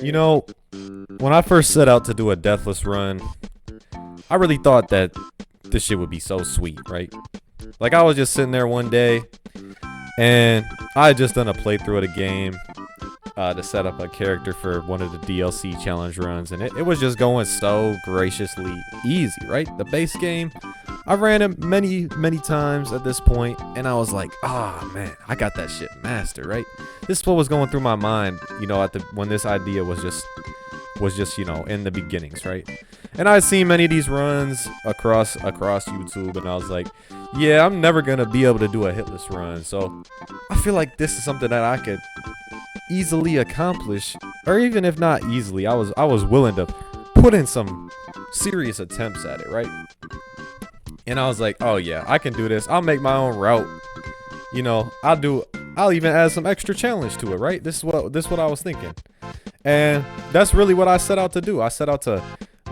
You know, when I first set out to do a deathless run, I really thought that this shit would be so sweet, right? Like, I was just sitting there one day, and I had just done a playthrough of the game to set up a character for one of the DLC challenge runs, and it was just going so graciously easy, right? The base game, I ran it many times at this point, and I was like, ah, man, I got that shit mastered, right? This is what was going through my mind, you know, when this idea was just you know, in the beginnings, right? And I'd seen many of these runs across YouTube, and I was like, yeah, I'm never gonna be able to do a hitless run, so I feel like this is something that I could easily accomplish, or even if not easily, I was willing to put in some serious attempts at it, right? And I was like, oh yeah, I can do this. I'll make my own route. You know, I'll even add some extra challenge to it, right? This is what I was thinking. And that's really what I set out to do. I set out to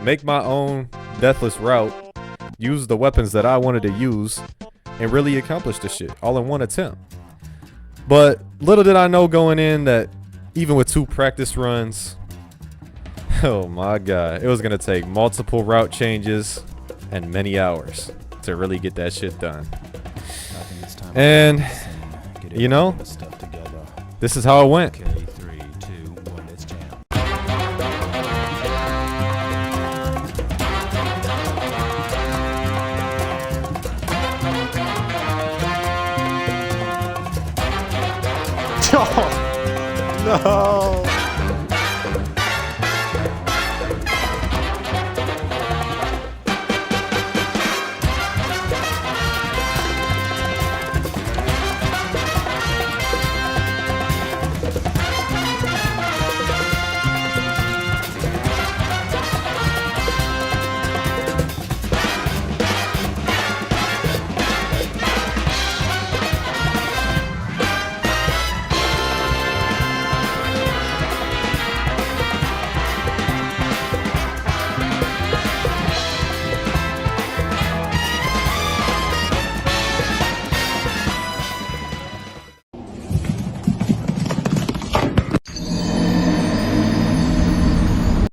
make my own deathless route, use the weapons that I wanted to use, and really accomplish this shit all in one attempt. But little did I know going in that even with 2 practice runs, oh my god, it was gonna take multiple route changes and many hours to really get that shit done. And you know, this is how it went. Okay, 3, 2, 1, let's jam. No.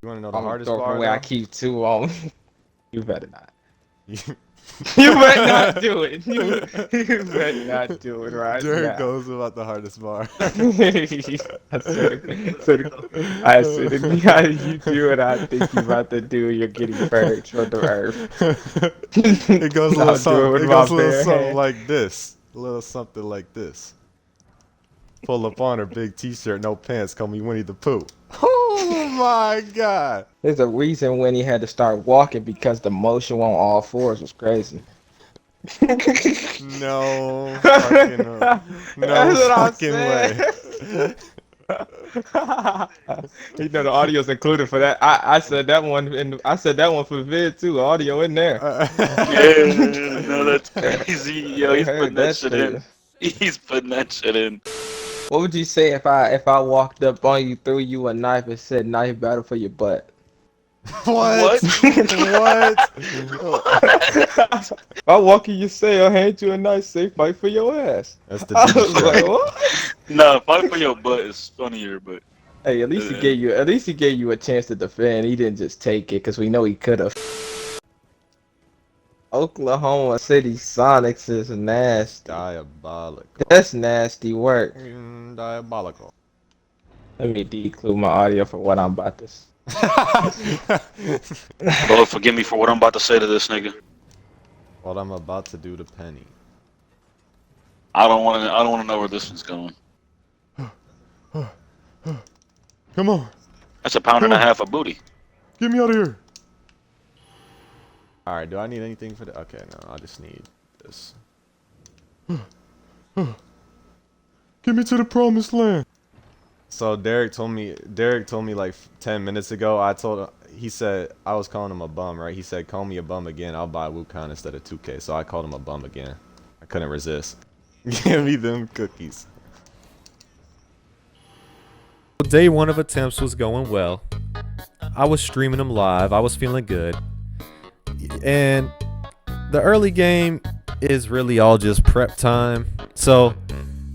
You want to know the hardest part? Where I keep 2 on. You better not. You better not do it. You better not do it right Jared now. goes about the hardest bar. I said, you do what I think you about to do. You're getting purged from the earth. It goes a little I'll do something. it with It my goes a little bare something hand. like this. A little something like this. Pull up on her, big T-shirt, no pants. Call me Winnie the Pooh. Oh my god. There's a reason when he had to start walking because the motion on all 4s was crazy. No fucking no That's what I'm fucking saying. way. You know the audio's included for that. I said that one, and I said that one for vid too. Audio in there. Yeah, no, that's crazy. Yo, he's I heard putting that that shit shit. in. He's putting that shit in. What would you say if I walked up on you, threw you a knife, and said knife battle for your butt? What? What? If I walk in your cell, hand you a knife, say fight for your ass. That's the I deep was like, strike. what? No, fight for your butt is funnier, but Hey, at least he gave you a chance to defend. He didn't just take it, because we know he could have. Oklahoma City Sonics is nasty. Diabolical. That's nasty work. Diabolical. Let me declude my audio for what I'm about to say. Lord forgive me for what I'm about to say to this nigga. What I'm about to do to Penny. I don't want to know where this one's going. Come on. That's a pound and a half of booty. Get me out of here. Alright, do I need anything for the... Okay, no, I just need this. Get me to the promised land. So Derek told me like 10 minutes ago, he said, I was calling him a bum, right? He said, call me a bum again, I'll buy Wukong instead of 2K. So I called him a bum again. I couldn't resist. Give me them cookies. Day 1 of attempts was going well. I was streaming them live. I was feeling good. And the early game is really all just prep time. So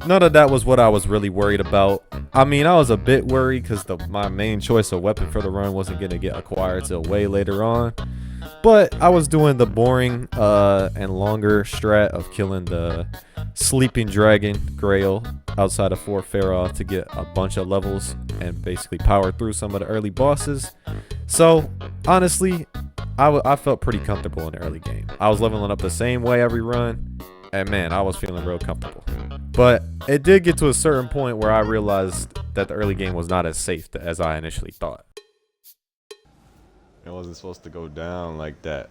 none of that was what I was really worried about. I mean, I was a bit worried because my main choice of weapon for the run wasn't going to get acquired till way later on. But I was doing the boring and longer strat of killing the sleeping dragon grail outside of Fort Pharaoh to get a bunch of levels and basically power through some of the early bosses. So honestly, I felt pretty comfortable in the early game. I was leveling up the same way every run, and man, I was feeling real comfortable. But it did get to a certain point where I realized that the early game was not as safe as I initially thought. It wasn't supposed to go down like that.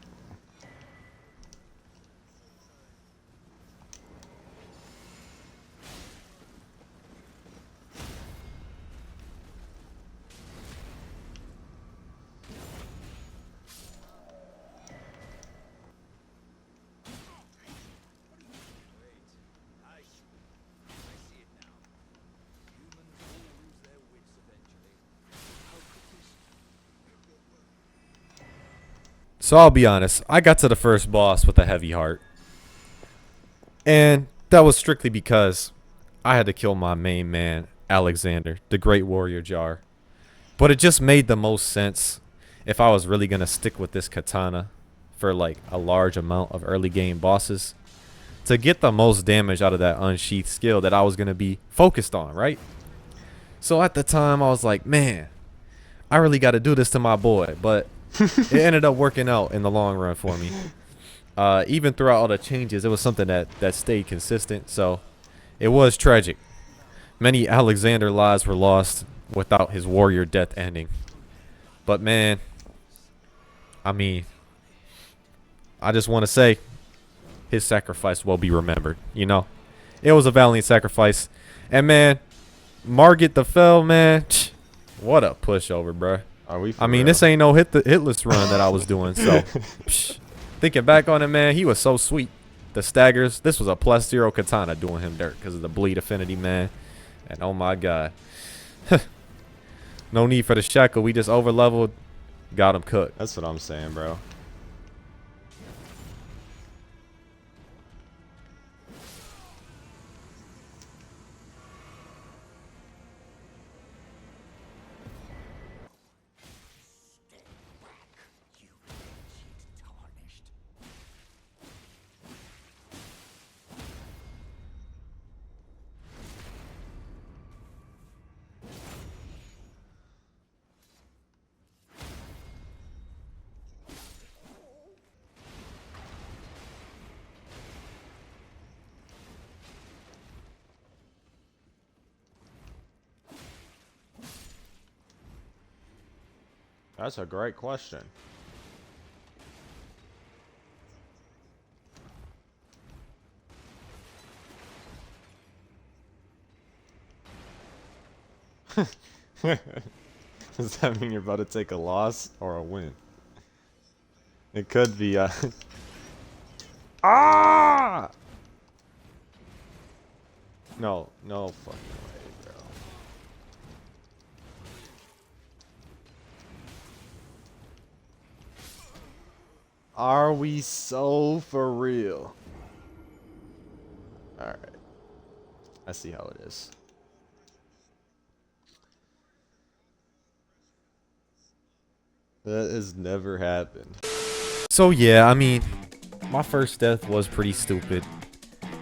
So I'll be honest, I got to the first boss with a heavy heart. And that was strictly because I had to kill my main man, Alexander, the Great Warrior Jar. But it just made the most sense if I was really going to stick with this katana for like a large amount of early game bosses to get the most damage out of that unsheathed skill that I was going to be focused on, right? So at the time I was like, man, I really got to do this to my boy, but it ended up working out in the long run for me. Even throughout all the changes, it was something that stayed consistent. So it was tragic. Many Alexander lives were lost without his warrior death ending. But man, I mean, I just want to say his sacrifice will be remembered. You know, it was a valiant sacrifice. And man, Margit the Fell, man, what a pushover, bruh. Are we? I mean, this ain't no hitless run that I was doing. So, thinking back on it, man, he was so sweet. The staggers. This was a +0 katana doing him dirt because of the bleed affinity, man. And oh my god, no need for the shackle. We just over leveled, got him cooked. That's what I'm saying, bro. That's a great question. Does that mean you're about to take a loss or a win? It could be Ah! No fucking way, bro. Are we so for real? Alright. I see how it is. That has never happened. So yeah, I mean, my first death was pretty stupid.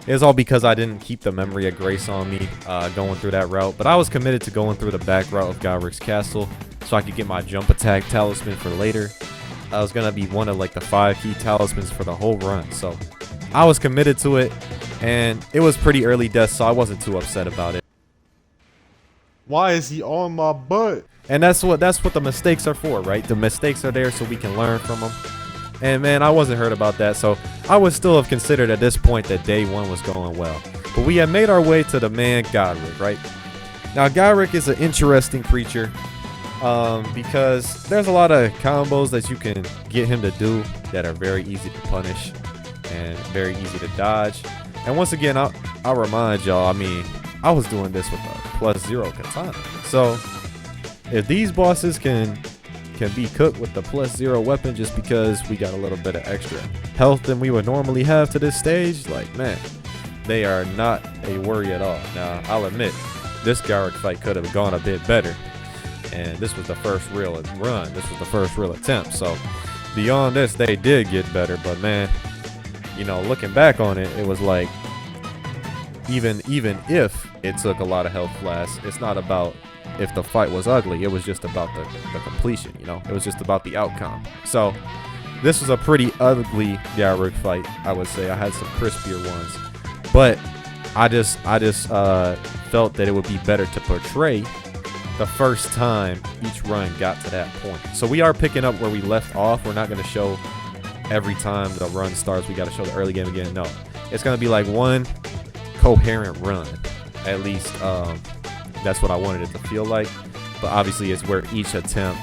It was all because I didn't keep the memory of grace on me going through that route. But I was committed to going through the back route of Gyric's castle so I could get my jump attack talisman for later. I was going to be one of like the 5 key talismans for the whole run. So I was committed to it, and it was pretty early death, so I wasn't too upset about it. Why is he on my butt? And that's what the mistakes are for, right? The mistakes are there so we can learn from them. And man, I wasn't hurt about that, so I would still have considered at this point that day 1 was going well. But we had made our way to the man Gyric, right? Now Gyric is an interesting creature because there's a lot of combos that you can get him to do that are very easy to punish and very easy to dodge. And once again, I'll remind y'all, I mean, I was doing this with a +0 katana. So if these bosses can be cooked with the +0 weapon just because we got a little bit of extra health than we would normally have to this stage, like, man, they are not a worry at all. Now, I'll admit, this Garrick fight could have gone a bit better. And this was the first real run. This was the first real attempt. So, beyond this, they did get better. But, man, you know, looking back on it, it was like, even if it took a lot of health flasks, it's not about if the fight was ugly. It was just about the completion, you know? It was just about the outcome. So, this was a pretty ugly Garrick fight, I would say. I had some crispier ones. But I just felt that it would be better to portray the first time each run got to that point. So we are picking up where we left off. We're not going to show every time the run starts. We got to show the early game again. No, it's going to be like one coherent run. At least that's what I wanted it to feel like. But obviously it's where each attempt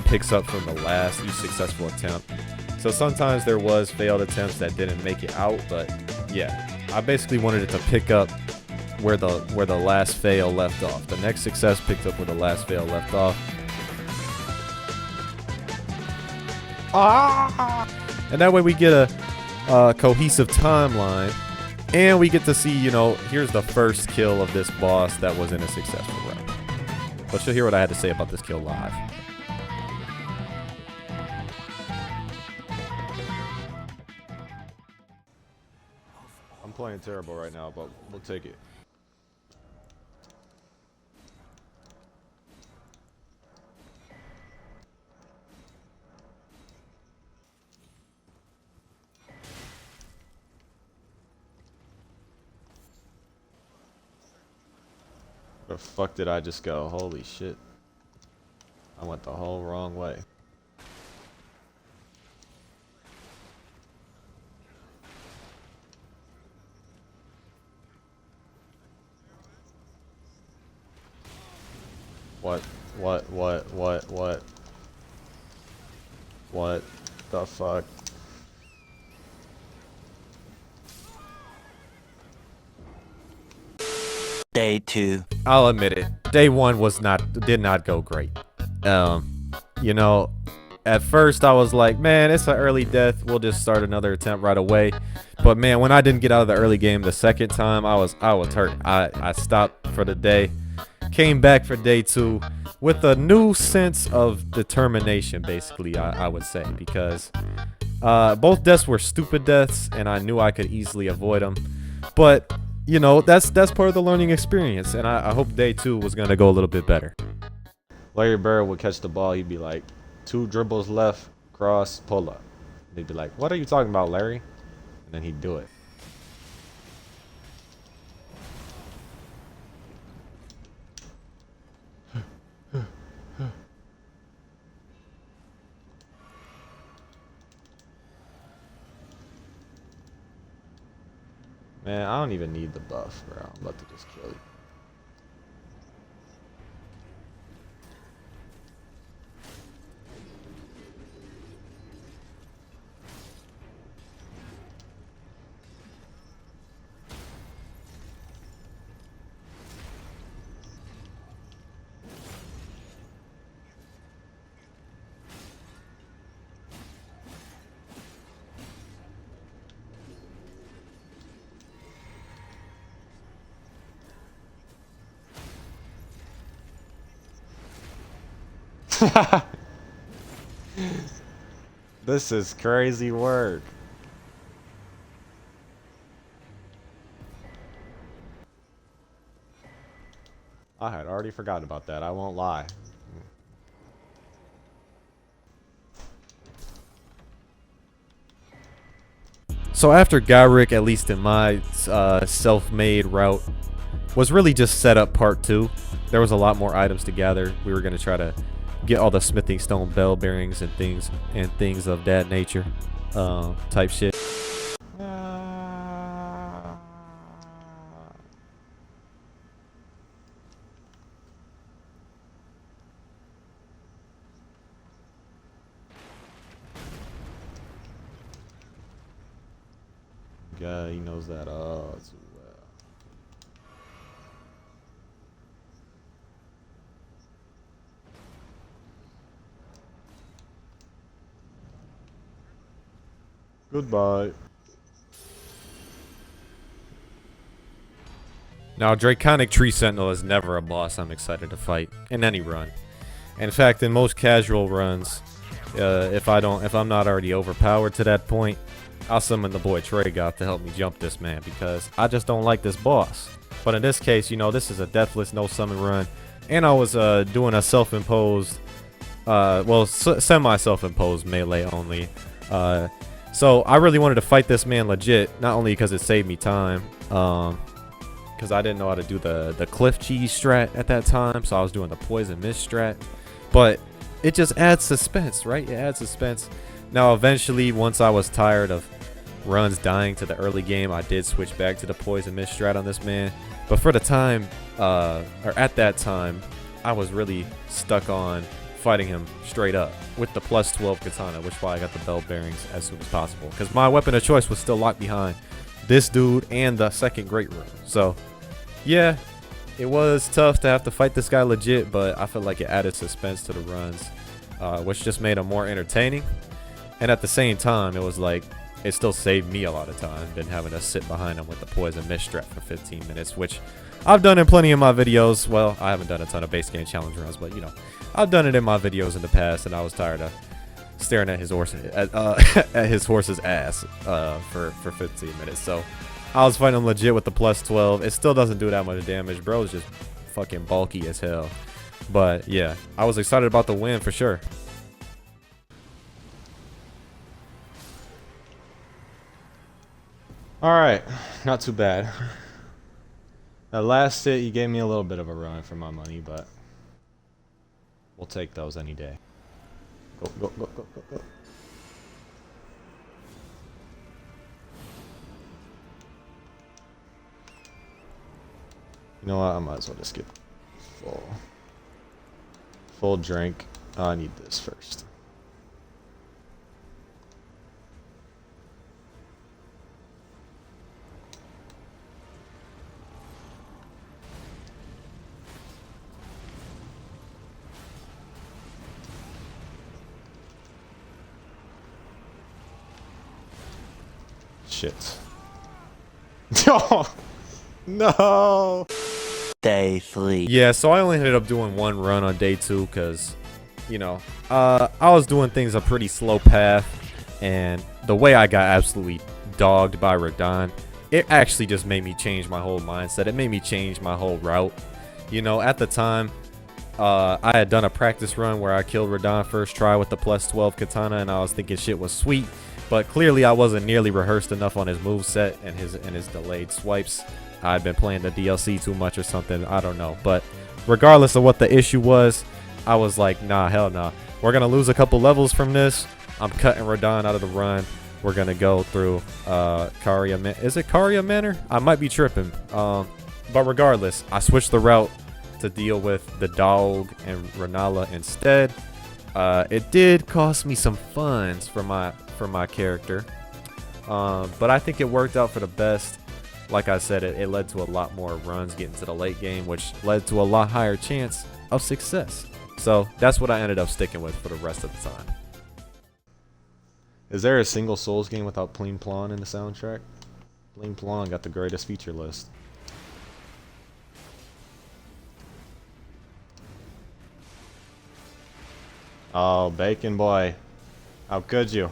picks up from the last, each successful attempt. So sometimes there was failed attempts that didn't make it out. But yeah, I basically wanted it to pick up where the last fail left off. The next success picked up where the last fail left off. And that way we get a cohesive timeline, and we get to see, you know, here's the first kill of this boss that was in a successful run. But you'll hear what I had to say about this kill live. I'm playing terrible right now, but we'll take it. Where the fuck did I just go? Holy shit. I went the whole wrong way. What the fuck? Day 2. I'll admit it. Day 1 did not go great. You know, at first I was like, man, it's an early death. We'll just start another attempt right away. But man, when I didn't get out of the early game the second time, I was hurt. I stopped for the day. Came back for day 2 with a new sense of determination, basically, I would say, because both deaths were stupid deaths, and I knew I could easily avoid them. But you know, that's part of the learning experience, and I hope day 2 was gonna go a little bit better. Larry Bird would catch the ball. He'd be like, 2 dribbles left, cross, pull up. They'd be like, what are you talking about, Larry? And then he'd do it. Man, I don't even need the buff, bro. I'm about to just kill you. This is crazy work. I had already forgotten about that. I won't lie. So after Gyrick, at least in my self-made route, was really just set up part 2. There was a lot more items to gather. We were gonna try to get all the smithing stone bell bearings and things of that nature, type shit. Yeah, he knows that all too well. Goodbye. Now, Draconic Tree Sentinel is never a boss I'm excited to fight in any run. In fact, in most casual runs, if I'm not already overpowered to that point, I'll summon the boy Tragoth to help me jump this man because I just don't like this boss. But in this case, you know, this is a deathless no summon run, and I was doing a self-imposed, semi-self-imposed melee only. So I really wanted to fight this man legit, not only because it saved me time, because I didn't know how to do the cliff cheese strat at that time, so I was doing the poison mist strat. But it just adds suspense, right? It adds suspense. Now, eventually, once I was tired of runs dying to the early game, I did switch back to the poison mist strat on this man. But for the time, or at that time, I was really stuck on fighting him straight up with the plus 12 katana, which is why I got the bell bearings as soon as possible, because my weapon of choice was still locked behind this dude and the second great rune. So yeah, it was tough to have to fight this guy legit, but I felt like it added suspense to the runs, which just made them more entertaining. And at the same time, it was like it still saved me a lot of time than having to sit behind him with the poison mist strat for 15 minutes, which I've done in plenty of my videos. Well, I haven't done a ton of base game challenge runs, but you know, I've done it in my videos in the past, and I was tired of staring at his horse at his horse's ass for 15 minutes. So I was fighting him legit with the plus 12. It still doesn't do that much damage. Bro is just fucking bulky as hell. But yeah, I was excited about the win for sure. Alright, not too bad. That last hit, he gave me a little bit of a run for my money, but we'll take those any day. Go, go, go, go, go, go. You know what? I might as well just get full drink. I need this first. Shit. Oh, no. Day 3. Yeah, so I only ended up doing one run on day 2 because, you know, I was doing things a pretty slow path, and the way I got absolutely dogged by Radahn, it actually just made me change my whole mindset. It made me change my whole route. You know, at the time, I had done a practice run where I killed Radahn first try with the plus 12 katana, and I was thinking shit was sweet. But clearly I wasn't nearly rehearsed enough on his moveset and his delayed swipes. I'd been playing the DLC too much or something, I don't know. But regardless of what the issue was, I was like, nah, hell nah. We're going to lose a couple levels from this. I'm cutting Radahn out of the run. We're going to go through Karia Manor. Is it Karia Manor? I might be tripping. But regardless, I switched the route to deal with the dog and Renala instead. It did cost me some funds for my character, but I think it worked out for the best. Like I said, it led to a lot more runs getting to the late game, which led to a lot higher chance of success. So that's what I ended up sticking with for the rest of the time. Is there a single Souls game without Pleen Plon in the soundtrack? Pleen Plon got the greatest feature list. Oh, Bacon Boy. How could you?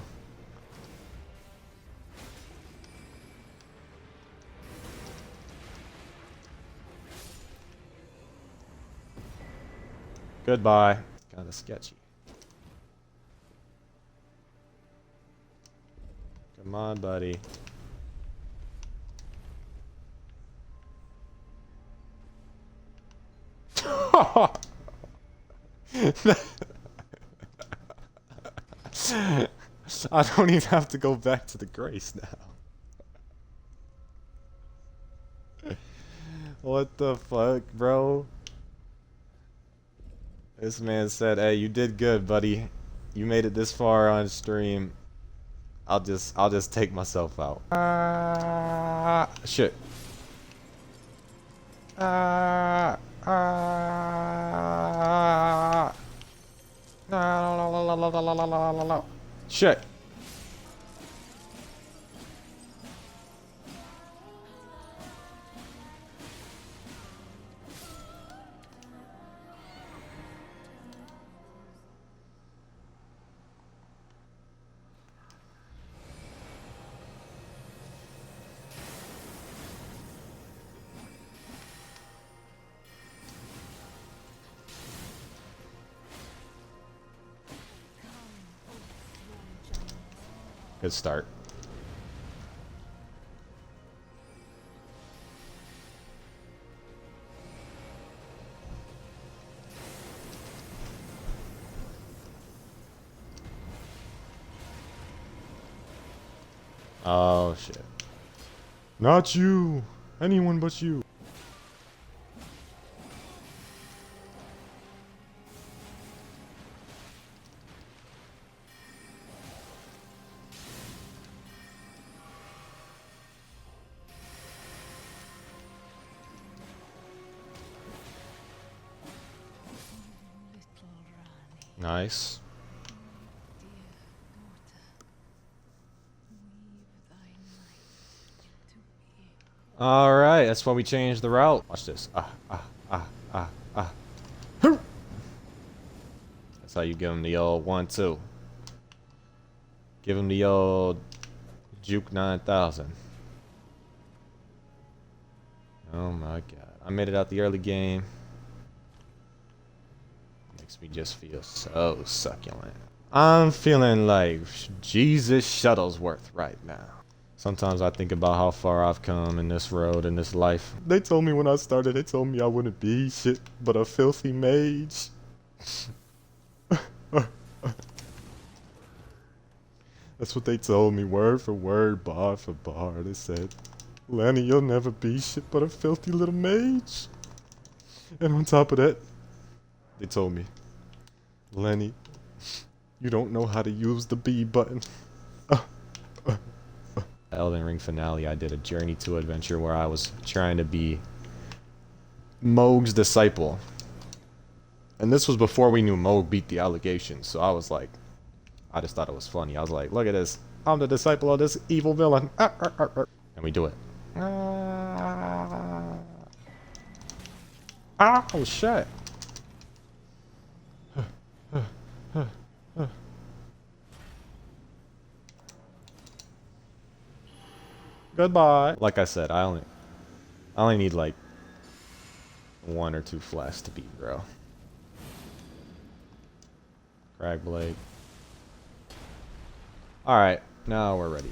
Goodbye. Kinda sketchy. Come on, buddy. I don't even have to go back to the Grace now. What the fuck, bro? This man said, "Hey, you did good, buddy. You made it this far on stream. I'll just take myself out." Shit. Shit. Good start. Oh shit. Not you. Anyone but you. Nice. Alright, that's why we changed the route. Watch this. That's how you give him the old 1-2. Give him the old Juke 9000. Oh my god. I made it out the early game. Makes me just feel so succulent. I'm feeling like Jesus Shuttlesworth right now. Sometimes I think about how far I've come in this road, in this life. They told me when I started, they told me I wouldn't be shit but a filthy mage. That's what they told me, word for word, bar for bar. They said, Lenny, you'll never be shit but a filthy little mage. And on top of that, they told me, Lenny, you don't know how to use the B button. Elden Ring finale, I did a Journey to Adventure where I was trying to be Mohg's disciple. And this was before we knew Mohg beat the allegations, so I was like, I just thought it was funny. I was like, look at this. I'm the disciple of this evil villain. And we do it. Oh, shit. Goodbye. Like I said, I only need like 1 or 2 flasks to beat, bro. Cragblade. Alright, now we're ready.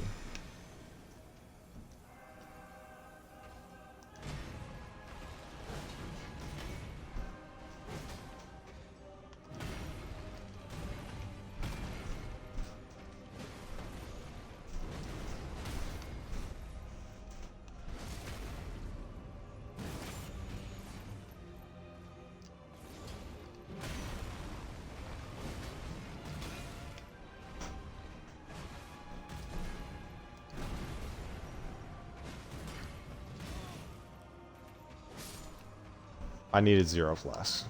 I needed 0 flasks.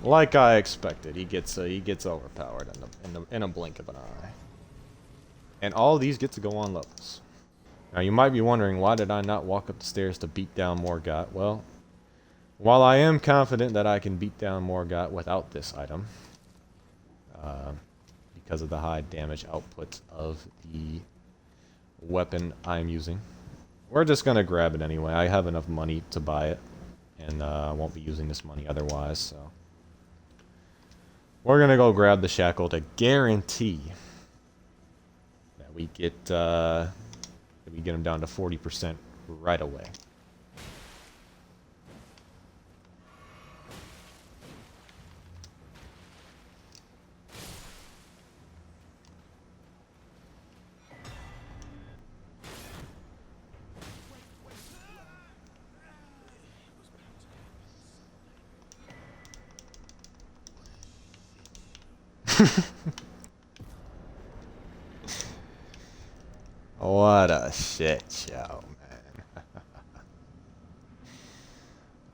Like I expected, he gets overpowered in a blink of an eye. And all these get to go on levels. Now you might be wondering, why did I not walk up the stairs to beat down Morgott? Well, while I am confident that I can beat down Morgott without this item, because of the high damage output of the weapon I'm using, we're just gonna grab it anyway. I have enough money to buy it. And I won't be using this money otherwise, so we're gonna go grab the shackle to guarantee that we get him down to 40% right away. What a shit show, man.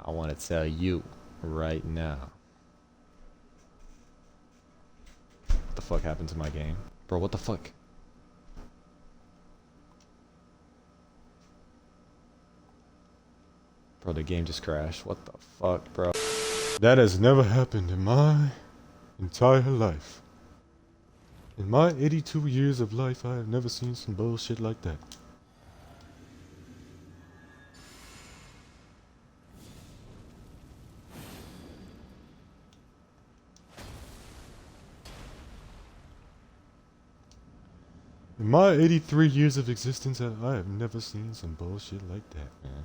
I want to tell you right now. What the fuck happened to my game? Bro, what the fuck? Bro, the game just crashed. What the fuck, bro? That has never happened in my entire life. In my 82 years of life, I have never seen some bullshit like that. My 83 years of existence, I have never seen some bullshit like that, man.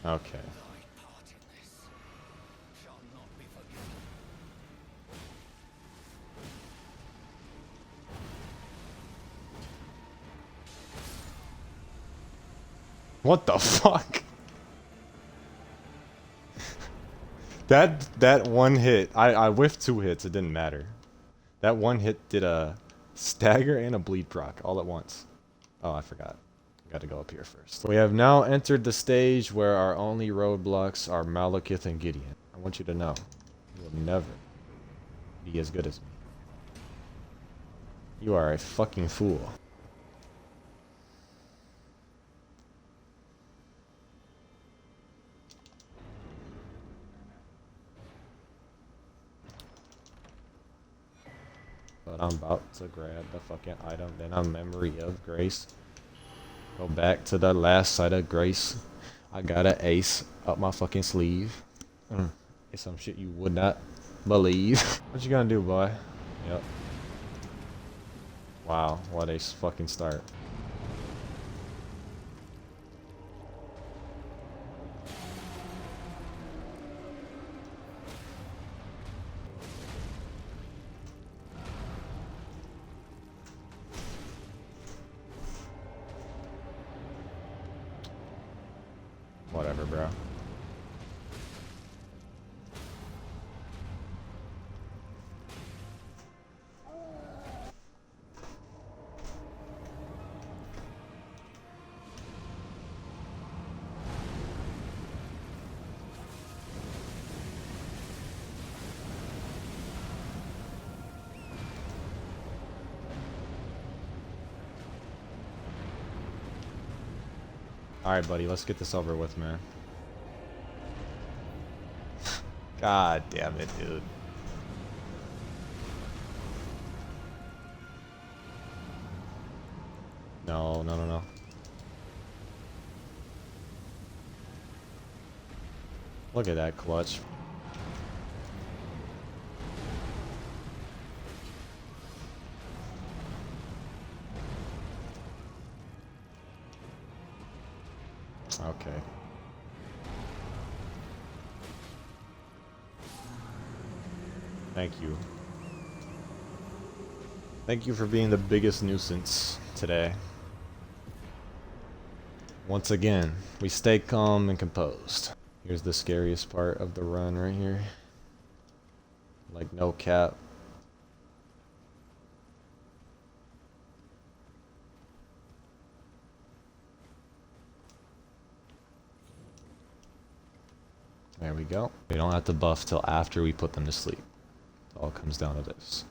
Okay. What the fuck? That one hit, I whiffed 2 hits, it didn't matter. That one hit did a stagger and a bleed proc all at once. Oh, I forgot. Gotta go up here first. We have now entered the stage where our only roadblocks are Malekith and Gideon. I want you to know, you will never be as good as me. You are a fucking fool. But I'm about to grab the fucking item, then I'm Memory of Grace. Go back to the last site of grace. I got an ace up my fucking sleeve. It's some shit you would not believe. What you gonna do, boy? Yep. Wow, what a fucking start. Whatever, bro. Alright, buddy, let's get this over with, man. God damn it, dude. No, no, no, no. Look at that clutch. Okay. Thank you. Thank you for being the biggest nuisance today. Once again, we stay calm and composed. Here's the scariest part of the run right here. Like, no cap. There we go. We don't have to buff till after we put them to sleep. It all comes down to this.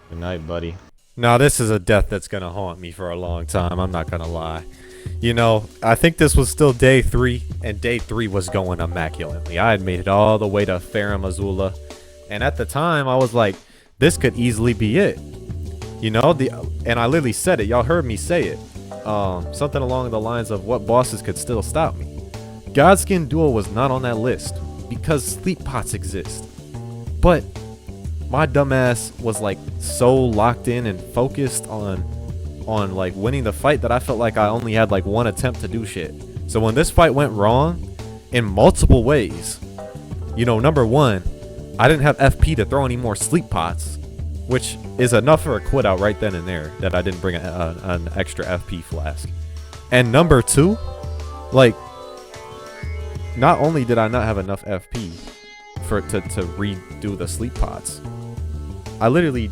Good night, buddy. Now, this is a death that's gonna haunt me for a long time, I'm not gonna lie. You know, I think this was still day 3, and day 3 was going immaculately. I had made it all the way to Farum Azula, and at the time, I was like, this could easily be it. You know, and I literally said it, y'all heard me say it. Something along the lines of what bosses could still stop me. Godskin Duel was not on that list, because sleep pots exist. But my dumbass was like so locked in and focused on like winning the fight that I felt like I only had like one attempt to do shit. So when this fight went wrong in multiple ways, you know, number one, I didn't have FP to throw any more sleep pots, which is enough for a quit out right then and there that I didn't bring an extra FP flask. And number two, like, not only did I not have enough FP to redo the sleep pods, I literally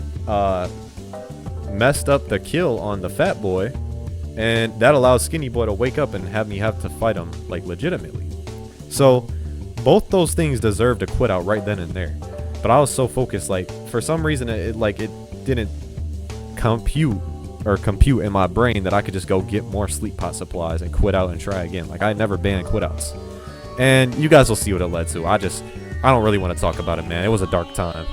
messed up the kill on the fat boy, and that allowed skinny boy to wake up and have me have to fight him like legitimately. So both those things deserved to quit out right then and there. But I was so focused, like, for some reason it didn't compute in my brain that I could just go get more sleep pot supplies and quit out and try again. Like, I never banned quit outs. And you guys will see what it led to. I don't really want to talk about it, man. It was a dark time.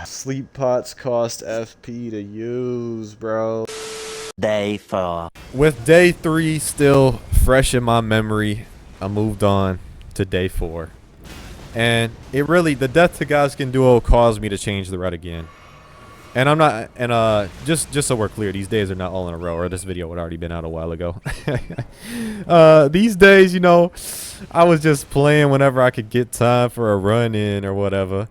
Sleep pots cost FP to use, bro. Day 4. With day 3 still fresh in my memory, I moved on to day 4. And it really, the death to Gazkin duo caused me to change the route again. And I'm not, and just so we're clear, these days are not all in a row, or this video would already been out a while ago. These days, you know, I was just playing whenever I could get time for a run in or whatever.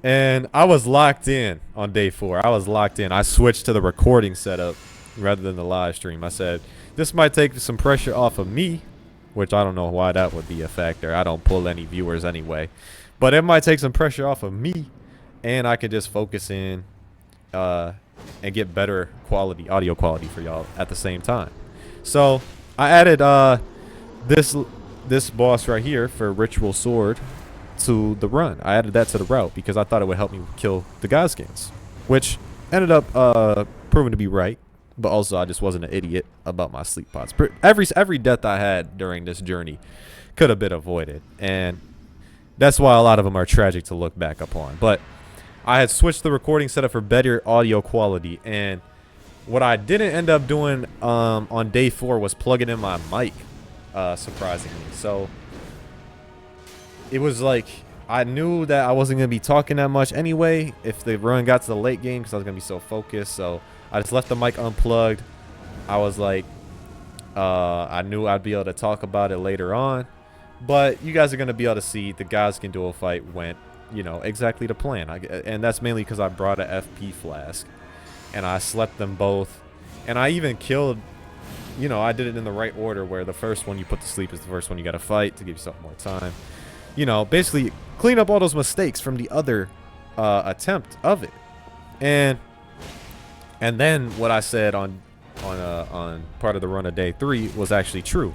And I was locked in on day 4. I was locked in. I switched to the recording setup rather than the live stream. I said, this might take some pressure off of me, which I don't know why that would be a factor. I don't pull any viewers anyway. But it might take some pressure off of me, and I could just focus in and get better quality, audio quality for y'all at the same time. So I added this boss right here for Ritual Sword to the run. I added that to the route because I thought it would help me kill the Gazkins, which ended up proving to be right. But also I just wasn't an idiot about my sleep pods. Every death I had during this journey could have been avoided, and that's why a lot of them are tragic to look back upon. But I had switched the recording setup for better audio quality, and what I didn't end up doing on day 4 was plugging in my mic, surprisingly. So it was like I knew that I wasn't going to be talking that much anyway if the run got to the late game because I was going to be so focused. So I just left the mic unplugged. I was like, I knew I'd be able to talk about it later on. But you guys are going to be able to see the Gazkin duel fight went, you know, exactly to plan. And that's mainly because I brought a FP flask. And I slept them both. And I even killed, you know, I did it in the right order where the first one you put to sleep is the first one you got to fight to give yourself more time. You know, basically clean up all those mistakes from the other attempt of it. And then what I said on part of the run of day 3 was actually true,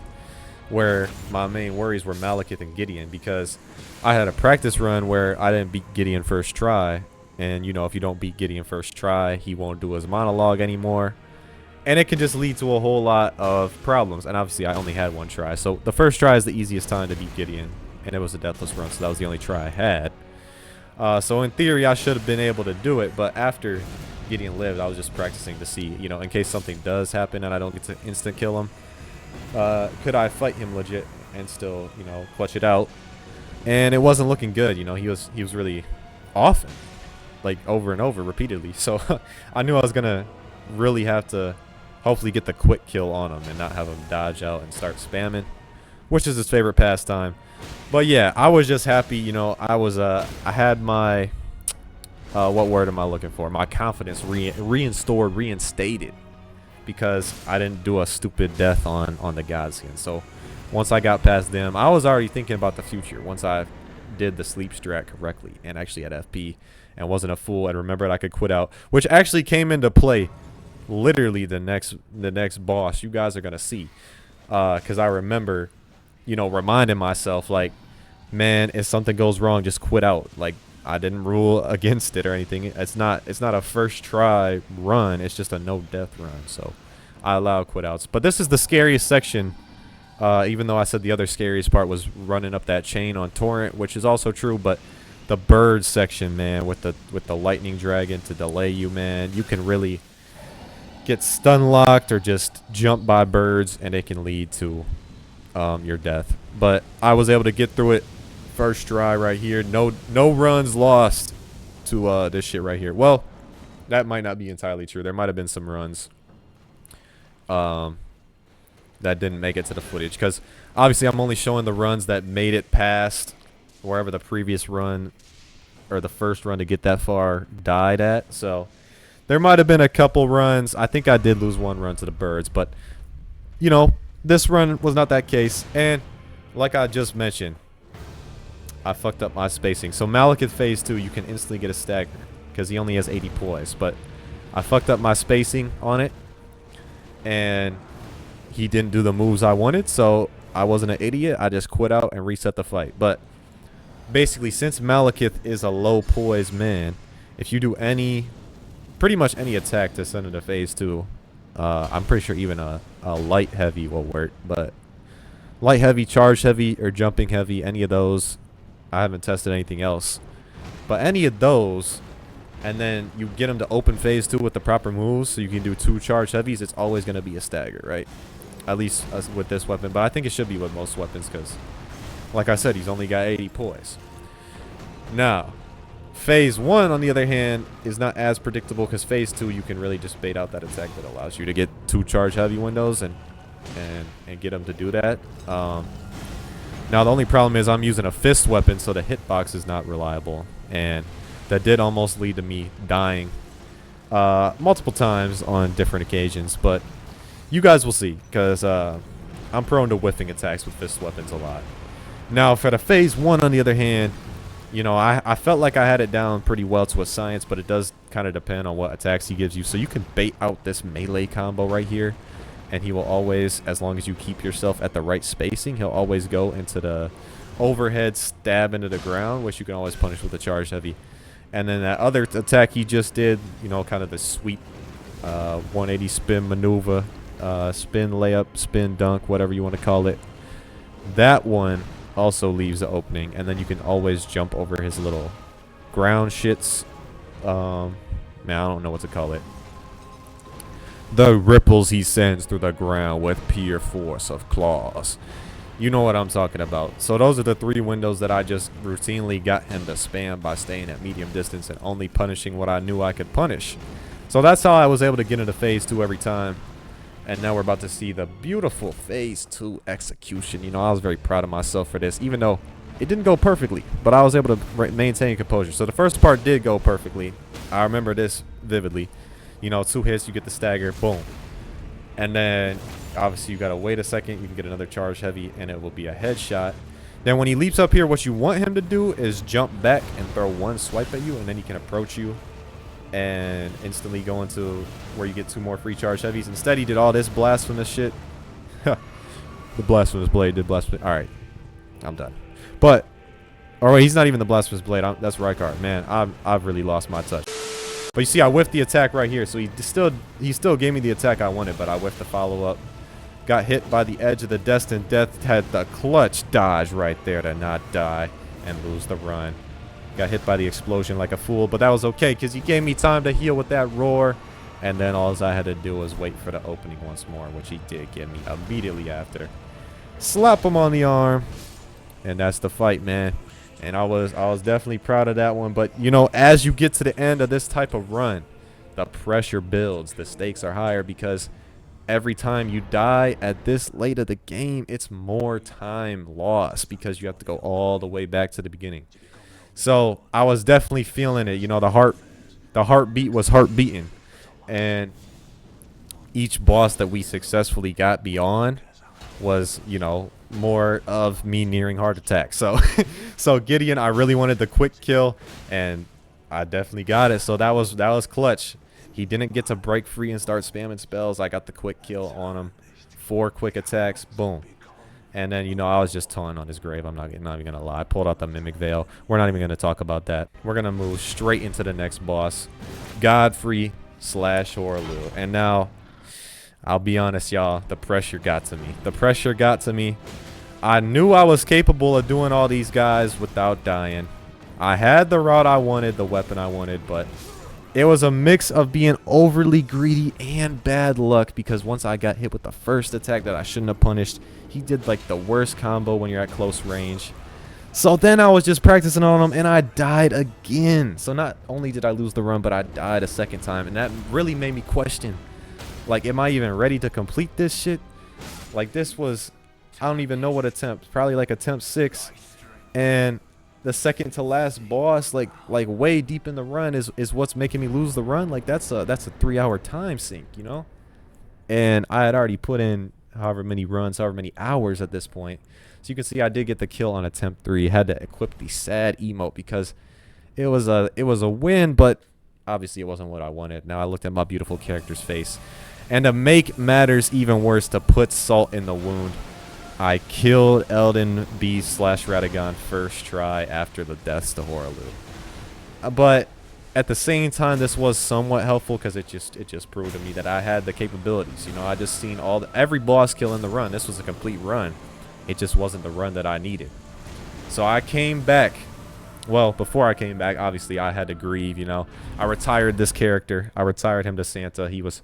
where my main worries were Malekith and Gideon, because I had a practice run where I didn't beat Gideon first try, and you know, if you don't beat Gideon first try, he won't do his monologue anymore, and it can just lead to a whole lot of problems. And obviously I only had one try, so the first try is the easiest time to beat Gideon, and it was a deathless run, so that was the only try I had. So in theory I should have been able to do it, but after Gideon lived, I was just practicing to see, you know, in case something does happen and I don't get to instant kill him, could I fight him legit and still, you know, clutch it out. And it wasn't looking good. You know, he was really often, like over and over repeatedly. So I knew I was gonna really have to hopefully get the quick kill on him and not have him dodge out and start spamming, which is his favorite pastime. But yeah, I was just happy, you know. I had my what word am I looking for? My confidence reinstated, because I didn't do a stupid death on the Godskin. So once I got past them, I was already thinking about the future. Once I did the sleep strat correctly and actually had FP and wasn't a fool and remembered I could quit out, which actually came into play literally the next boss you guys are gonna see, because I remember, you know, reminding myself, like, man, if something goes wrong, just quit out. Like, I didn't rule against it or anything. It's not a first try run. It's just a no death run. So I allow quit outs. But this is the scariest section. Even though I said the other scariest part was running up that chain on Torrent, which is also true. But the bird section, man, with the lightning dragon to delay you, man, you can really get stun locked or just jump by birds, and it can lead to your death. But I was able to get through it. First try right here. No runs lost to this shit right here. Well, that might not be entirely true. There might have been some runs that didn't make it to the footage, because obviously I'm only showing the runs that made it past wherever the previous run or the first run to get that far died at. So there might have been a couple runs. I think I did lose one run to the birds, but you know, this run was not that case. And like I just mentioned, I fucked up my spacing. So Malekith phase 2, you can instantly get a stagger because he only has 80 poise, but I fucked up my spacing on it, and he didn't do the moves I wanted, so I wasn't an idiot. I just quit out and reset the fight. But basically, since Malekith is a low poise man, if you do pretty much any attack to send into phase 2, I'm pretty sure even a light heavy will work. But light heavy, charge heavy, or jumping heavy, any of those, I haven't tested anything else. But any of those, and then you get him to open phase 2 with the proper moves, so you can do 2 charge heavies, it's always going to be a stagger, right? At least with this weapon. But I think it should be with most weapons because, like I said, he's only got 80 poise. Now, phase 1, on the other hand, is not as predictable because phase 2, you can really just bait out that attack that allows you to get 2 charge heavy windows and get him to do that. Now, the only problem is I'm using a fist weapon, so the hitbox is not reliable. And that did almost lead to me dying multiple times on different occasions. But you guys will see, because I'm prone to whiffing attacks with fist weapons a lot. Now, for the phase 1, on the other hand, you know, I felt like I had it down pretty well to a science, but it does kind of depend on what attacks he gives you. So you can bait out this melee combo right here, and he will always, as long as you keep yourself at the right spacing, he'll always go into the overhead stab into the ground, which you can always punish with a charge heavy. And then that other attack he just did, you know, kind of the sweep 180 spin maneuver, spin layup, spin dunk, whatever you want to call it. That one also leaves the opening, and then you can always jump over his little ground shits. Man, I don't know what to call it. The ripples he sends through the ground with pure force of claws. You know what I'm talking about. So those are the 3 windows that I just routinely got him to spam by staying at medium distance and only punishing what I knew I could punish. So that's how I was able to get into phase 2 every time. And now we're about to see the beautiful phase 2 execution. You know, I was very proud of myself for this, even though it didn't go perfectly, but I was able to maintain composure. So the first part did go perfectly. I remember this vividly. You know, 2 hits, you get the stagger, boom. And then, obviously, you got to wait a second. You can get another charge heavy, and it will be a headshot. Then when he leaps up here, what you want him to do is jump back and throw 1 swipe at you, and then he can approach you and instantly go into where you get 2 more free charge heavies. Instead, he did all this blasphemous shit. The blasphemous blade did blasphemous. All right, I'm done. But, or wait, he's not even the blasphemous blade. That's Rykard. Man, I've really lost my touch. But you see, I whiffed the attack right here. So he still gave me the attack I wanted, but I whiffed the follow-up. Got hit by the edge of the destined death. Had the clutch dodge right there to not die and lose the run. Got hit by the explosion like a fool, but that was okay because he gave me time to heal with that roar. And then all I had to do was wait for the opening once more, which he did give me immediately after. Slap him on the arm. And that's the fight, man. And I was definitely proud of that one. But, you know, as you get to the end of this type of run, the pressure builds. The stakes are higher because every time you die at this late of the game, it's more time lost because you have to go all the way back to the beginning. So I was definitely feeling it. You know, the heartbeat was heartbeating. And each boss that we successfully got beyond was, you know, more of me nearing heart attack. So so Gideon, I really wanted the quick kill, and I definitely got it. So that was clutch. He didn't get to break free and start spamming spells. I got the quick kill on him. 4 quick attacks, boom. And then, you know, I was just toying on his grave. I'm not even gonna lie. I pulled out the Mimic Veil. We're not even gonna talk about that. We're gonna move straight into the next boss, Godfrey / Horlu. And now, I'll be honest, y'all, the pressure got to me. The pressure got to me. I knew I was capable of doing all these guys without dying. I had the route I wanted, the weapon I wanted, but it was a mix of being overly greedy and bad luck because once I got hit with the first attack that I shouldn't have punished, he did like the worst combo when you're at close range. So then I was just practicing on him and I died again. So not only did I lose the run, but I died a second time, and that really made me question Like, am I even ready to complete this shit? Like, this was, I don't even know what attempt, probably like attempt 6. And the second to last boss, like way deep in the run is what's making me lose the run. Like, that's a 3-hour time sink, you know? And I had already put in however many runs, however many hours at this point. So you can see I did get the kill on attempt 3. Had to equip the sad emote because it was a win, but obviously it wasn't what I wanted. Now I looked at my beautiful character's face. And to make matters even worse, to put salt in the wound, I killed Elden B/Radagon first try after the deaths to Horalu. But at the same time, this was somewhat helpful because it just proved to me that I had the capabilities. You know, I just seen every boss kill in the run. This was a complete run. It just wasn't the run that I needed. So I came back. Well, before I came back, obviously I had to grieve. You know, I retired this character. I retired him to Santa. He was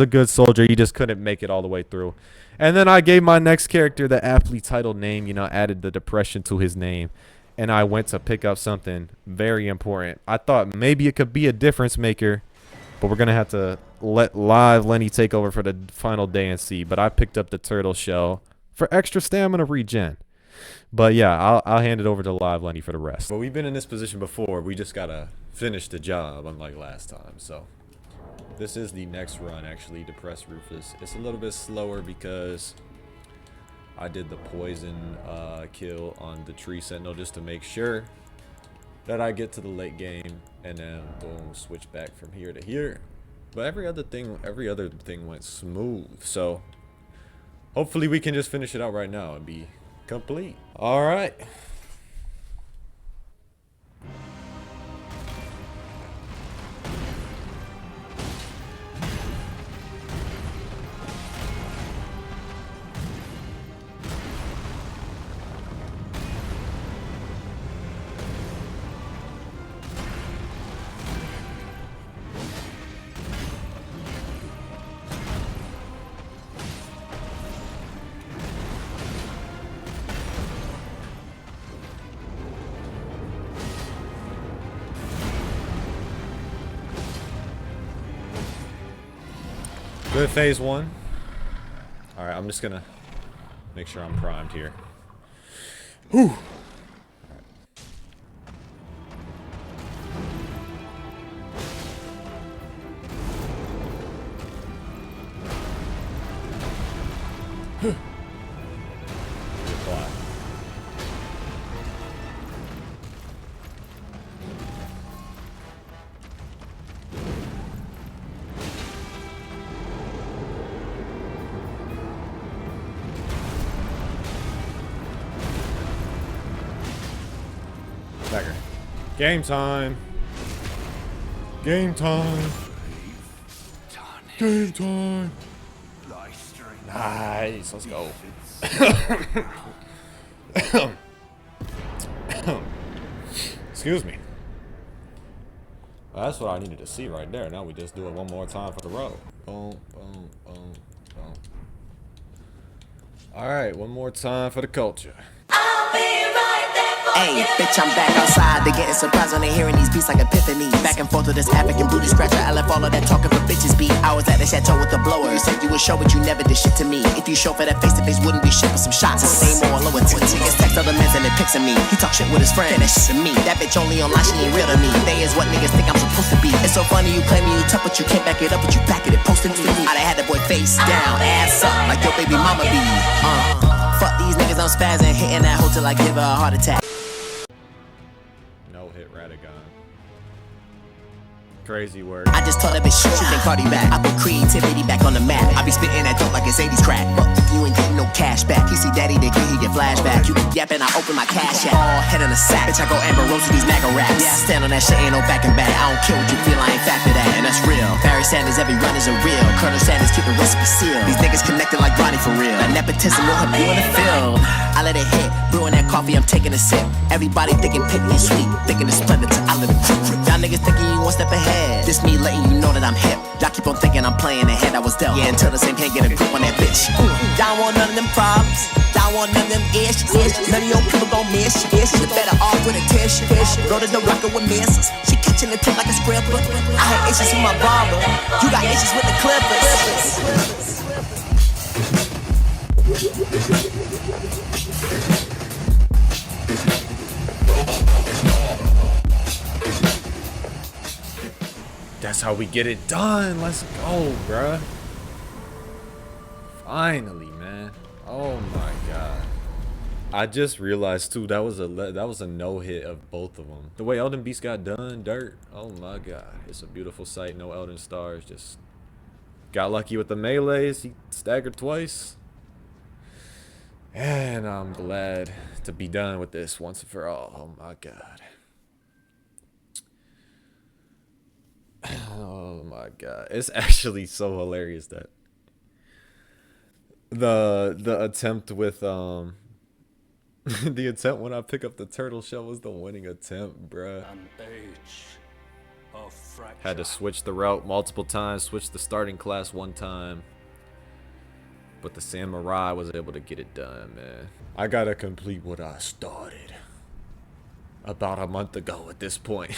a good soldier. He just couldn't make it all the way through. And then I gave my next character the aptly titled name. You know, added the depression to his name. And I went to pick up something very important. I thought maybe it could be a difference maker, but we're going to have to let Live Lenny take over for the final day and see. But I picked up the turtle shell for extra stamina regen. But yeah, I'll hand it over to Live Lenny for the rest. But we've been in this position before. We just got to finish the job, unlike last time. So this is the next run, actually, Depressed Rufus. It's a little bit slower because I did the poison kill on the tree sentinel just to make sure that I get to the late game, and then boom, switch back from here to here. But every other thing went smooth. So hopefully we can just finish it out right now and be complete. All right. Good phase 1. Alright, I'm just gonna make sure I'm primed here. Whew. Good plot. Dagger. Game time. Game time. Game time. Nice. Let's go. Excuse me. Well, that's what I needed to see right there. Now we just do it one more time for the road. Boom, boom, boom, boom. All right, one more time for the culture. Hey, bitch, I'm back outside. They getting surprised when they hearing these beats like epiphanies. Back and forth with this African booty scratcher. I left all of that talking for bitches beat. I was at the chateau with the blower. You said you would show, but you never did shit to me. If you show for that face to face, wouldn't be shit for some shots. The same old lower tier. Niggas text other men and it pics of me. He talk shit with his friend. That shit to me. That bitch only online, she ain't real to me. They is what niggas think I'm supposed to be. It's so funny you claim you tough, but you can't back it up, but you back it. It posted me. I done had the boy face down, ass up, like your baby mama be. Fuck these niggas, I'm spazzing, hitting that hoe till I give her a heart attack. Hit Radagon. Crazy work. I just told that bitch shit, then Cardi back. I put creativity back on the map. I be spitting that dope like it's 80s crack. But you ain't getting no cash back. He see daddy, then he get flashback. You be yapping, I open my cash app. All head in a sack. Bitch, I go Amber Rose with these MAGA raps. Yeah, I stand on that shit, ain't no back and back. I don't care what you feel, I ain't fat for that. And that's real. Barry Sanders, every run is a real. Colonel Sanders, keep the recipe sealed. These niggas connected like Ronnie for real. That nepotism will help you in the field. I let it hit. Brewing that coffee, I'm taking a sip. Everybody thinking pick me sweet. Thinking it's splendid to I let it drip. Y'all niggas thinking you one step ahead. This me letting you know that I'm hip. Y'all keep on thinking I'm playing the hand I was dealt. Yeah, until the same hand get a grip on that bitch. Y'all want none of them problems. Y'all want none of them issues. None of your people gon' miss you. You better off with a tissue. Go to the rocker with misses. She catch watching the tip like a scrapper. I had issues with my barber. You got issues with the That's how we get it done. Let's go, bruh. Finally, man. Oh my god. I just realized too that was a no hit of both of them. The way Elden Beast got done, dirt. Oh my god, it's a beautiful sight. No Elden stars. Just got lucky with the melees. He staggered twice, and I'm glad to be done with this once and for all. Oh my god. Oh my god, it's actually so hilarious that the attempt with the attempt when I pick up the turtle shell was the winning attempt, bruh. Had to switch the route multiple times, switch the starting class one time, but the samurai was able to get it done, man. I gotta complete what I started about a month ago at this point.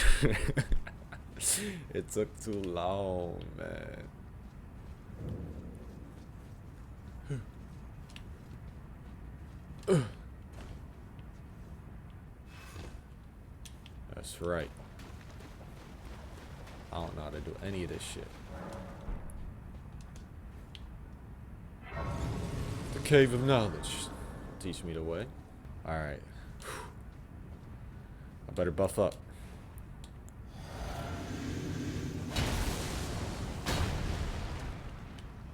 It took too long, man. That's right. I don't know how to do any of this shit. The Cave of Knowledge. Teach me the way. Alright. I better buff up.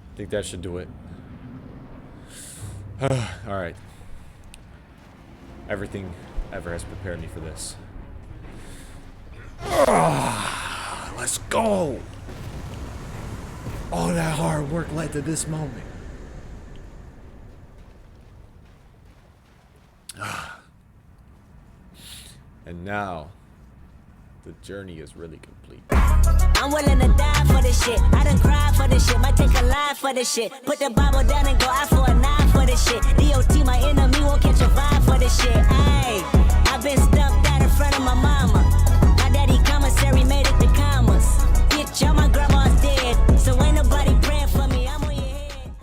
I think that should do it. Alright. Everything ever has prepared me for this. Let's go! All that hard work led to this moment. And now, the journey is really complete. I'm willing to die for this shit. I done cried for this shit. Might take a life for this shit. Put the Bible down and go out for a knife for this shit. DOT, my enemy, won't catch a vibe for this shit.